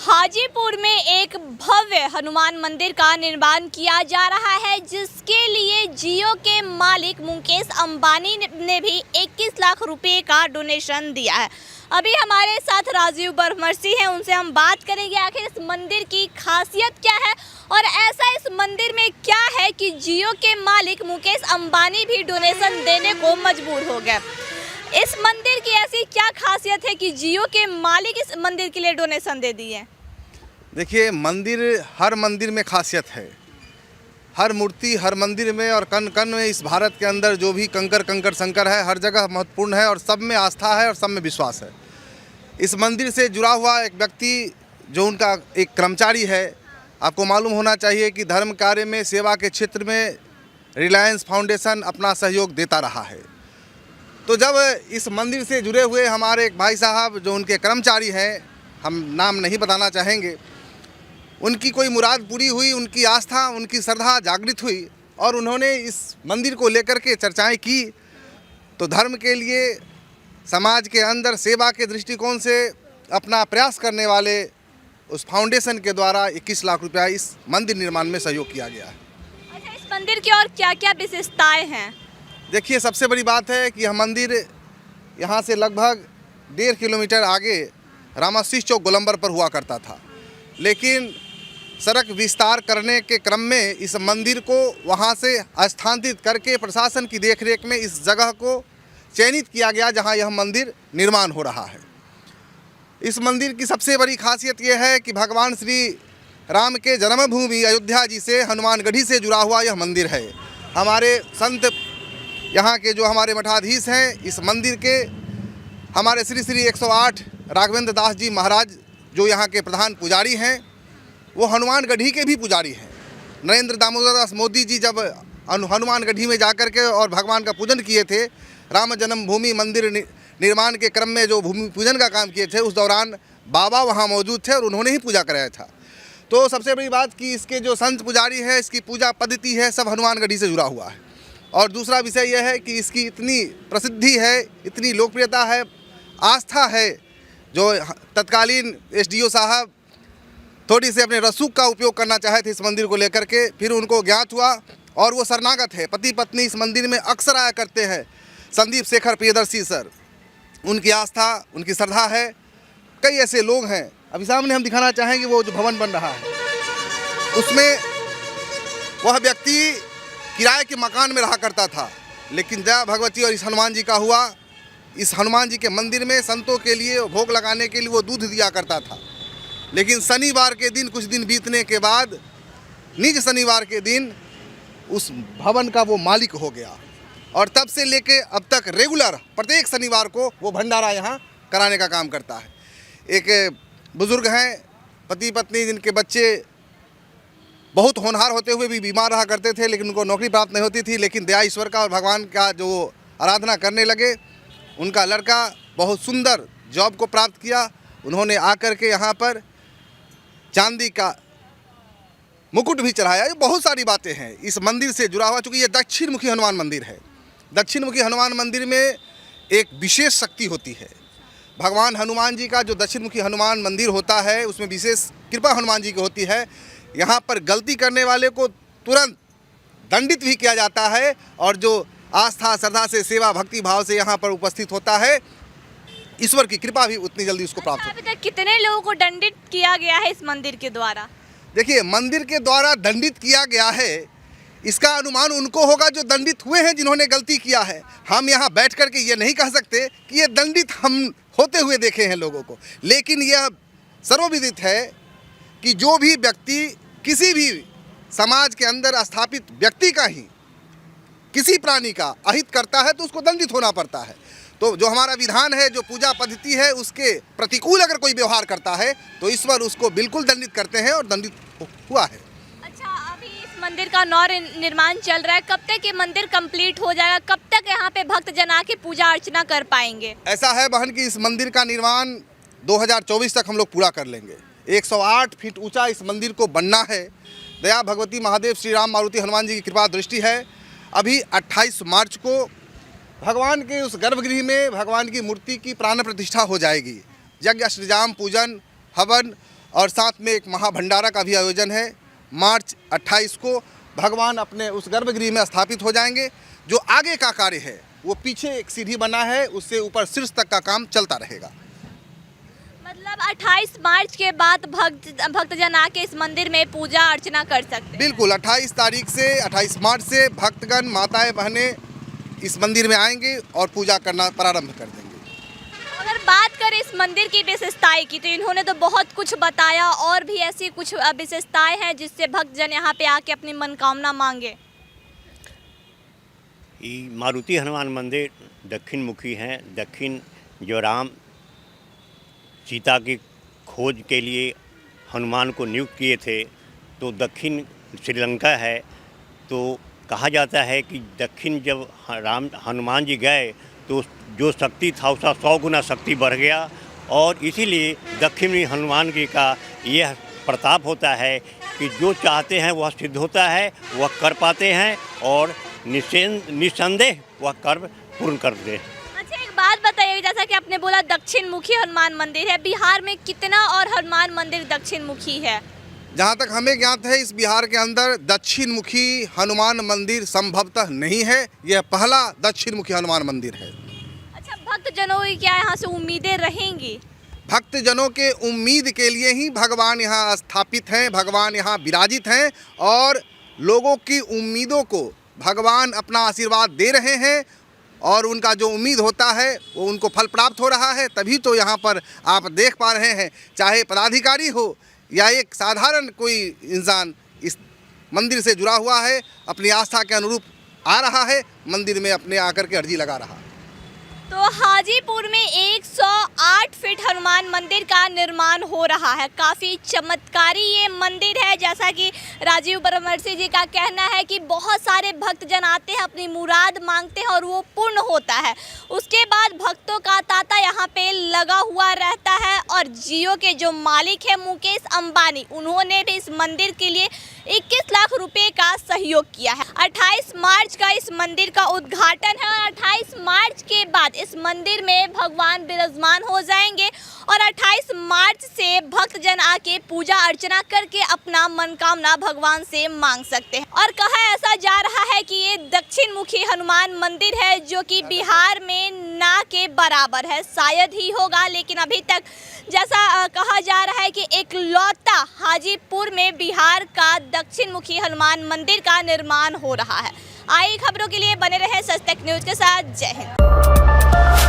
हाजीपुर में एक भव्य हनुमान मंदिर का निर्माण किया जा रहा है, जिसके लिए जियो के मालिक मुकेश अंबानी ने भी 21 लाख रुपए का डोनेशन दिया है। अभी हमारे साथ राजीव बरमर्सी हैं, उनसे हम बात करेंगे आखिर इस मंदिर की खासियत क्या है और ऐसा इस मंदिर में क्या है कि जियो के मालिक मुकेश अंबानी भी डोनेशन देने को मजबूर हो गए। इस मंदिर की ऐसी क्या खासियत है कि जियो के मालिक इस मंदिर के लिए डोनेशन दे दिए? देखिए, हर मंदिर में खासियत है। हर मूर्ति हर मंदिर में और कण कण में इस भारत के अंदर जो भी कंकर शंकर है, हर जगह महत्वपूर्ण है और सब में आस्था है और सब में विश्वास है। इस मंदिर से जुड़ा हुआ एक व्यक्ति जो उनका एक कर्मचारी है, आपको मालूम होना चाहिए कि धर्म कार्य में, सेवा के क्षेत्र में रिलायंस फाउंडेशन अपना सहयोग देता रहा है। तो जब इस मंदिर से जुड़े हुए हमारे एक भाई साहब जो उनके कर्मचारी हैं, हम नाम नहीं बताना चाहेंगे, उनकी कोई मुराद पूरी हुई, उनकी आस्था, उनकी श्रद्धा जागृत हुई और उन्होंने इस मंदिर को लेकर के चर्चाएं की, तो धर्म के लिए समाज के अंदर सेवा के दृष्टिकोण से अपना प्रयास करने वाले उस फाउंडेशन के द्वारा 21 लाख रुपया इस मंदिर निर्माण में सहयोग किया गया है। अच्छा, इस मंदिर की और क्या क्या विशेषताएं हैं? देखिए, सबसे बड़ी बात है कि यह मंदिर यहाँ से लगभग 1.5 किलोमीटर आगे रामाशीष चौक गोलंबर पर हुआ करता था, लेकिन सड़क विस्तार करने के क्रम में इस मंदिर को वहाँ से स्थानांतरित करके प्रशासन की देखरेख में इस जगह को चयनित किया गया जहाँ यह मंदिर निर्माण हो रहा है। इस मंदिर की सबसे बड़ी खासियत यह है कि भगवान श्री राम के जन्मभूमि अयोध्या जी से हनुमानगढ़ी से जुड़ा हुआ यह मंदिर है। हमारे संत यहाँ के जो हमारे मठाधीश हैं, इस मंदिर के हमारे श्री श्री 108 राघवेंद्र दास जी महाराज जो यहाँ के प्रधान पुजारी हैं, वो हनुमानगढ़ी के भी पुजारी हैं। नरेंद्र दामोदर दास मोदी जी जब हनुमानगढ़ी में जाकर के और भगवान का पूजन किए थे, राम जन्मभूमि मंदिर निर्माण के क्रम में जो भूमि पूजन का काम किए थे, उस दौरान बाबा वहाँ मौजूद थे और उन्होंने ही पूजा कराया था। तो सबसे बड़ी बात कि इसके जो संत पुजारी है, इसकी पूजा पद्धति है, सब हनुमानगढ़ी से जुड़ा हुआ है। और दूसरा विषय यह है कि इसकी इतनी प्रसिद्धि है, इतनी लोकप्रियता है, आस्था है, जो तत्कालीन एसडीओ साहब थोड़ी से अपने रसूख का उपयोग करना चाहे थे इस मंदिर को लेकर के, फिर उनको ज्ञात हुआ और वो शरणागत है। पति पत्नी इस मंदिर में अक्सर आया करते हैं। संदीप शेखर प्रियदर्शी सर, उनकी आस्था, उनकी श्रद्धा है। कई ऐसे लोग हैं, अभी सामने हम दिखाना चाहेंगे वो जो भवन बन रहा है, उसमें वह व्यक्ति किराए के मकान में रहा करता था, लेकिन दया भगवती और इस हनुमान जी का हुआ। इस हनुमान जी के मंदिर में संतों के लिए भोग लगाने के लिए वो दूध दिया करता था, लेकिन शनिवार के दिन कुछ दिन बीतने के बाद निज शनिवार के दिन उस भवन का वो मालिक हो गया और तब से लेके अब तक रेगुलर प्रत्येक शनिवार को वो भंडारा यहाँ कराने का काम करता है। एक बुज़ुर्ग हैं, पति पत्नी, जिनके बच्चे बहुत होनहार होते हुए भी बीमार रहा करते थे, लेकिन उनको नौकरी प्राप्त नहीं होती थी, लेकिन दया ईश्वर का और भगवान का जो आराधना करने लगे, उनका लड़का बहुत सुंदर जॉब को प्राप्त किया। उन्होंने आकर के यहाँ पर चांदी का मुकुट भी चढ़ाया। ये बहुत सारी बातें हैं इस मंदिर से जुड़ा हुआ, चूँकि ये दक्षिण मुखी हनुमान मंदिर है। दक्षिण मुखी हनुमान मंदिर में एक विशेष शक्ति होती है। भगवान हनुमान जी का जो दक्षिण मुखी हनुमान मंदिर होता है, उसमें विशेष कृपा हनुमान जी की होती है। यहाँ पर गलती करने वाले को तुरंत दंडित भी किया जाता है और जो आस्था श्रद्धा से, सेवा भक्ति भाव से यहाँ पर उपस्थित होता है, ईश्वर की कृपा भी उतनी जल्दी उसको प्राप्त होती है। अभी तक कितने लोगों को दंडित किया गया है इस मंदिर के द्वारा? देखिए, मंदिर के द्वारा दंडित किया गया है, इसका अनुमान उनको होगा जो दंडित हुए हैं, जिन्होंने गलती किया है। हम यहाँ बैठ कर के ये नहीं कह सकते कि ये दंडित हम होते हुए देखे हैं लोगों को, लेकिन यह सर्वविदित है कि जो भी व्यक्ति किसी भी समाज के अंदर स्थापित व्यक्ति का ही किसी प्राणी का अहित करता है तो उसको दंडित होना पड़ता है। तो जो हमारा विधान है, जो पूजा पद्धति है, उसके प्रतिकूल अगर कोई व्यवहार करता है तो ईश्वर उसको बिल्कुल दंडित करते हैं और दंडित हुआ है। अच्छा, अभी इस मंदिर का निर्माण चल रहा है, कब तक ये मंदिर कंप्लीट हो जाएगा? कब तक यहाँ पे भक्त जन आके पूजा अर्चना कर पाएंगे? ऐसा है बहन कि इस मंदिर का निर्माण 2024 तक हम लोग पूरा कर लेंगे। 108 फीट ऊंचा इस मंदिर को बनना है। दया भगवती महादेव श्री राम मारुति हनुमान जी की कृपा दृष्टि है। अभी 28 मार्च को भगवान के उस गर्भगृह में भगवान की मूर्ति की प्राण प्रतिष्ठा हो जाएगी। यज्ञ श्रीजाम पूजन हवन और साथ में एक महाभंडारा का भी आयोजन है। मार्च 28 को भगवान अपने उस गर्भगृह में स्थापित हो जाएंगे। जो आगे का कार्य है वो पीछे एक सीढ़ी बना है, उससे ऊपर शीर्ष तक का काम चलता रहेगा। मतलब 28 मार्च के बाद भक्तजन आके इस मंदिर में पूजा अर्चना कर सकते हैं। बिल्कुल 28 मार्च से भक्तगण माताएं बहनें इस मंदिर में आएंगे और पूजा करना प्रारंभ कर देंगे। अगर बात करें इस मंदिर की विशेषताएं की, तो इन्होंने तो बहुत कुछ बताया, और भी ऐसी कुछ विशेषताएं हैं जिससे भक्तजन यहाँ पे आके अपनी मनोकामना मांगे। ये मारुति हनुमान मंदिर दक्षिण मुखी हैं। दक्षिण जो राम सीता की खोज के लिए हनुमान को नियुक्त किए थे, तो दक्षिण श्रीलंका है। तो कहा जाता है कि दक्षिण जब हनुमान जी गए तो जो शक्ति था उसका 100 गुना शक्ति बढ़ गया, और इसीलिए दक्षिणी हनुमान जी का यह प्रताप होता है कि जो चाहते हैं वह सिद्ध होता है, वह कर पाते हैं, और निस्संदेह वह कर्म पूर्ण कर दे। अच्छा, एक बात बताइए, जैसा कि आपने बोला दक्षिण मुखी हनुमान मंदिर है, बिहार में कितना और हनुमान मंदिर दक्षिण मुखी है? जहाँ तक हमें ज्ञात है इस बिहार के अंदर दक्षिण मुखी हनुमान मंदिर संभवतः नहीं है। यह पहला दक्षिण मुखी हनुमान मंदिर है। अच्छा, भक्तजनों की क्या यहाँ से उम्मीदें रहेंगी? भक्तजनों के उम्मीद के लिए ही भगवान यहाँ स्थापित हैं, भगवान यहाँ विराजित हैं, और लोगों की उम्मीदों को भगवान अपना आशीर्वाद दे रहे हैं, और उनका जो उम्मीद होता है वो उनको फल प्राप्त हो रहा है। तभी तो यहाँ पर आप देख पा रहे हैं, चाहे पदाधिकारी हो या एक साधारण कोई इंसान इस मंदिर से जुड़ा हुआ है, अपनी आस्था के अनुरूप आ रहा है, मंदिर में अपने आकर के अर्जी लगा रहा है। तो हाजीपुर में 108 फीट हनुमान मंदिर का निर्माण हो रहा है। काफ़ी चमत्कारी ये मंदिर है। जैसा कि राजीव ब्रह्मर्षि जी का कहना है कि बहुत सारे भक्तजन आते हैं, अपनी मुराद मांगते हैं और वो पूर्ण होता है। उसके बाद भक्तों का तांता यहाँ पे लगा हुआ रहता है, और जियो के जो मालिक है मुकेश अंबानी, उन्होंने भी इस मंदिर के लिए 21 लाख रुपए का सहयोग किया है। 28 मार्च का इस मंदिर का उद्घाटन है, और 28 मार्च के बाद इस मंदिर में भगवान विराजमान हो जाएंगे, और 28 मार्च से भक्तजन आके पूजा अर्चना करके अपना मनोकामना भगवान से मांग सकते हैं। और कहा ऐसा जा रहा है कि ये दक्षिण मुखी हनुमान मंदिर है, जो कि बिहार में ना के बराबर है, शायद ही होगा, लेकिन अभी तक जैसा कहा जा रहा है कि एक लौता हाजीपुर में बिहार का दक्षिण मुखी हनुमान मंदिर का निर्माण हो रहा है। आई खबरों के लिए बने रहे सच तक न्यूज के साथ। जय हिंद।